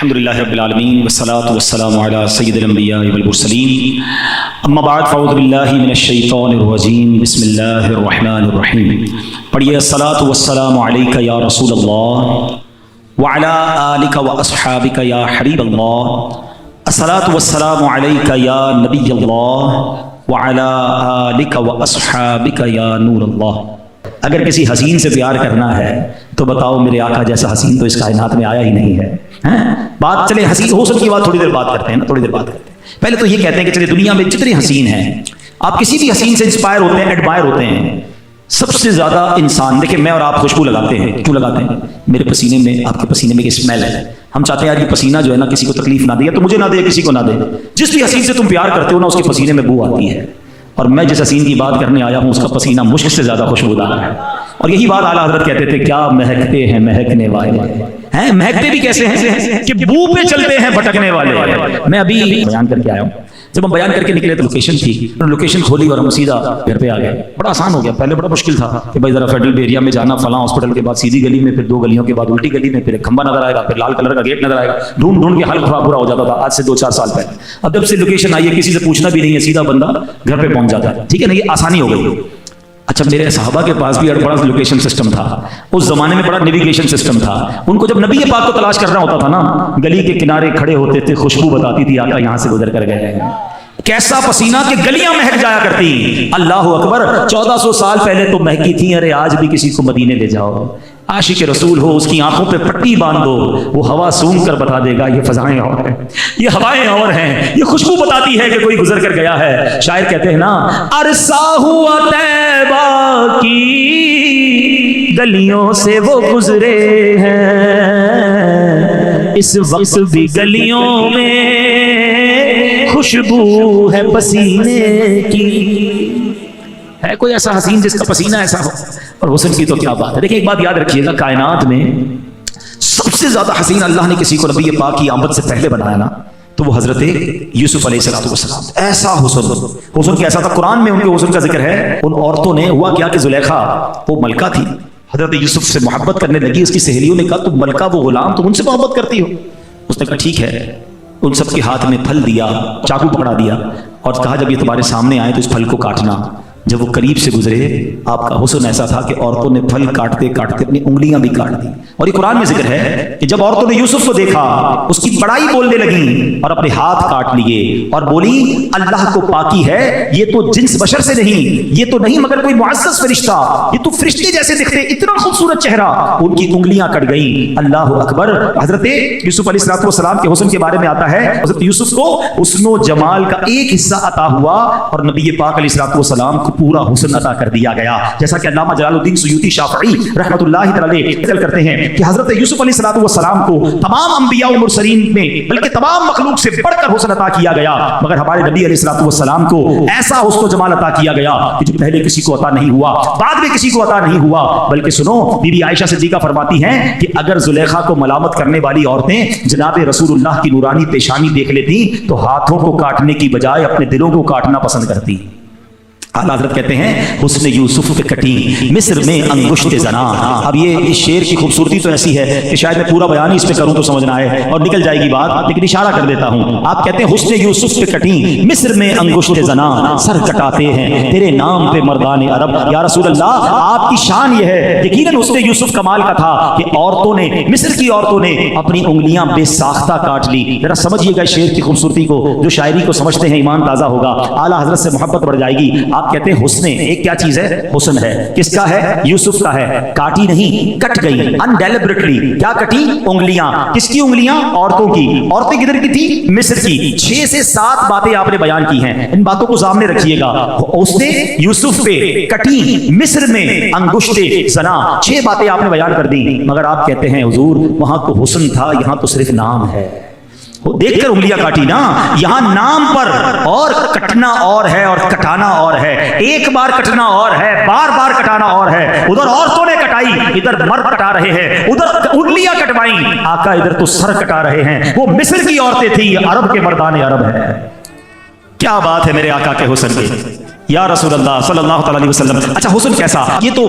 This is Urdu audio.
الحمدللہ رب العالمین والصلاة والسلام علی سید الانبیاء والمرسلین اما بعد فاعوذ باللہ من الشیطان الرجیم بسم اللہ الرحمن الرحیم. پڑھیے الصلاة والسلام علیک یا رسول اللہ وعلی آلک واصحابک یا حبیب اللہ. الصلاة والسلام علیک یا نبی اللہ وعلی آلک واصحابک یا نور اللہ. اگر کسی حسین سے پیار کرنا ہے تو بتاؤ میرے آقا جیسا حسین تو اس کائنات میں آیا ہی نہیں ہے. بات چلے حسین حسن کی بات تھوڑی دیر بات کرتے ہیں نا، تھوڑی دیر بات کرتے ہیں. پہلے تو یہ کہتے ہیں کہ چلے دنیا میں جتنے حسین ہیں، آپ کسی بھی حسین سے انسپائر ہوتے ہیں، ایڈمائر ہوتے ہیں. سب سے زیادہ انسان دیکھیں، میں اور آپ خوشبو لگاتے ہیں، کیوں لگاتے ہیں؟ میرے پسینے میں، آپ کے پسینے میں ایک اسمیل ہے. ہم چاہتے ہیں یار یہ پسینہ جو ہے نا کسی کو تکلیف نہ دے، یا تو مجھے نہ دے کسی کو نہ دے. جس بھی حسین سے تم پیار کرتے ہو نا، اس کے پسینے میں بو آتی ہے. اور میں جس حسین کی بات کرنے آیا ہوں اس کا پسینہ مشک سے زیادہ خوشبودار ہے. اور یہی بات اعلیٰ حضرت کہتے تھے، کیا مہکتے ہیں مہکنے والے ہیں. مہکتے بھی کیسے ہیں کہ بو پہ چلتے ہیں بھٹکنے والے. میں ابھی بیان کر کے آیا ہوں. جب ہم بیان کر کے نکلے تو لوکیشن تھی، لوکیشن کھولی اور ہم سیدھا گھر پہ آ گئے. بڑا آسان ہو گیا. پہلے بڑا مشکل تھا کہ بھائی ذرا فیڈرل ایریا میں جانا، فلاں ہاسپٹل کے بعد سیدھی گلی میں، پھر 2 گلیوں کے بعد الٹی گلی میں، پھر ایک کھمبا نظر آئے گا، پھر لال کلر کا گیٹ نظر آئے گا. ڈھونڈ ڈھونڈ کے حل برا ہو جاتا تھا آج سے 2-4 سال پہلے. اب جب سے لوکیشن آئی ہے کسی سے پوچھنا بھی نہیں ہے، سیدھا بندہ گھر پہ پہنچ جاتا ہے. ٹھیک ہے نا، یہ آسانی ہو گئی. اچھا، میرے صحابہ کے پاس بھی بڑا لوکیشن سسٹم تھا. اس زمانے میں بڑا نیویگیشن سسٹم تھا. ان کو جب نبی پاک کو تلاش کرنا ہوتا تھا نا، گلی کے کنارے کھڑے ہوتے تھے، خوشبو بتاتی تھی آقا یہاں سے گزر کر گئے ہیں. کیسا پسینہ کہ گلیاں مہک جایا کرتی. اللہ اکبر، 1400 سال پہلے تو مہکی تھی. ارے آج بھی کسی کو مدینے لے جاؤ، عاشق رسول ہو، اس کی آنکھوں پہ پٹی باندھ دو، وہ ہوا سونگ کر بتا دے گا یہ فضائیں اور ہیں، یہ ہوائیں اور ہیں، یہ خوشبو بتاتی ہے کہ کوئی گزر کر گیا ہے. شاعر کہتے ہیں نا، عرصہ ہوا طیبہ کی گلیوں سے وہ گزرے ہیں، اس وقت بھی گلیوں میں خوشبو ہے پسینے کی. ہے کوئی ایسا حسین جس کا پسینہ ایسا ہو؟ اور حسن کی تو کیا بات ہے. دیکھیں ایک بات یاد رکھیے گا، کائنات میں سب سے زیادہ حسین اللہ نے کسی کو نبی پاک کی آمد سے پہلے بنایا نا، تو وہ حضرت یوسف علیہ السلام. ایسا حسن کیسا تھا. قرآن میں ان کے حسن کا ذکر ہے. ان عورتوں نے، ہوا کیا کہ زلیخا وہ ملکہ تھی، حضرت یوسف سے محبت کرنے لگی. اس کی سہیلیوں نے کہا تم ملکہ وہ غلام، تم ان سے محبت کرتی ہو؟ اس نے کہا ٹھیک ہے. ان سب کے ہاتھ میں پھل دیا، چاقو پکڑا دیا اور کہا جب یہ تمہارے سامنے آئے تو اس پھل کو کاٹنا. جب وہ قریب سے گزرے، آپ کا حسن ایسا تھا کہ عورتوں نے پھل کاٹتے کاٹتے اپنی انگلیاں بھی کاٹ دی. اور یہ قرآن میں ذکر ہے کہ جب عورتوں نے یوسف کو دیکھا، اس کی بڑائی بولنے لگی اور اپنے ہاتھ کاٹ لیے اور بولی اللہ کو پاکی ہے، یہ تو جنس بشر سے نہیں، یہ تو نہیں مگر کوئی معزز فرشتہ، یہ تو فرشتے جیسے دکھتے، اتنا خوبصورت چہرہ. ان کی انگلیاں کٹ گئیں. اللہ اکبر. حضرت یوسف علیہ السلام کے حسن کے بارے میں آتا ہے، حضرت یوسف کو حسن و جمال کا ایک حصہ عطا ہوا اور نبی پاک علیہ السلام کو پورا حسن عطا کر دیا گیا. جیسا کہ علامہ جلال الدین سیوطی شافعی رحمۃ اللہ تعالی ذکر کرتے ہیں کہ حضرت یوسف علیہ السلام کو تمام انبیاء و مرسلین میں بلکہ تمام مخلوق سے بڑھ کر حسن عطا کیا گیا، مگر ہمارے نبی علیہ السلام کو ایسا حسن و جمال عطا کیا گیا کہ جو پہلے کسی کو عطا نہیں ہوا، بعد میں کسی کو عطا نہیں ہوا. بلکہ سنو، بی بی عائشہ صدیقہ فرماتی ہیں کہ اگر زلیخا کو ملامت کرنے والی عورتیں جناب رسول اللہ کی نورانی پیشانی دیکھ لیتی تو ہاتھوں کو کاٹنے کی بجائے اپنے دلوں کو کاٹنا پسند کرتی. اعلیٰ حضرت کہتے ہیں حسن یوسف پہ کٹی مصر میں انگشت زنا. اب یہ اس شعر کی خوبصورتی تو ایسی ہے کہ شاید میں پورا بیان ہی اس پہ کروں تو سمجھنا ہے اور نکل جائے گی بات، لیکن اشارہ کر دیتا ہوں. آپ کہتے ہیں حسن یوسف پہ کٹی مصر میں انگشت زنا، سر کٹاتے ہیں تیرے نام پہ مردان عرب. یا رسول اللہ، آپ کی شان یہ ہے. یقیناً حسن یوسف کمال کا تھا کہ عورتوں نے، مصر کی عورتوں نے اپنی انگلیاں بے ساختہ کاٹ لی. ذرا سمجھیے گا شعر کی خوبصورتی کو. جو شاعری کو سمجھتے ہیں ایمان تازہ ہوگا، اعلیٰ حضرت سے محبت بڑھ جائے گی. آپ کہتے ہیں حسن ایک کیا چیز ہے؟ حسن ہے. کس کا ہے؟ یوسف کا ہے. کاٹی نہیں، کٹ گئی انڈیلیبریٹلی. کیا کٹی؟ انگلیاں. کس کی انگلیاں؟ عورتوں کی. عورتیں کدھر کی تھی؟ مصر کی. 6 سے 7 باتیں آپ نے بیان کی ہیں، ان باتوں کو سامنے رکھیے گا. اس نے یوسف پہ کٹی مصر میں انگشت زنا، 6 باتیں آپ نے بیان کر دی. مگر آپ کہتے ہیں حضور وہاں تو حسن تھا، یہاں تو صرف نام ہے. دیکھ کر انگلیاں کاٹی نا، یہاں نام پر اور کٹنا اور ہے اور کٹانا اور ہے. ایک بار کٹنا اور ہے، بار بار کٹانا اور ہے. ادھر عورتوں نے کٹائی، ادھر مرد کٹا رہے ہیں. ادھر انگلیاں کٹوائیں آقا، ادھر تو سر کٹا رہے ہیں. وہ مصر کی عورتیں تھیں، عرب کے مردان عرب ہے. کیا بات ہے میرے آقا کے حسن کی. یا رسول اللہ صلی اللہ تعالی وسلم. اچھا حسن کیسا؟ یہ تو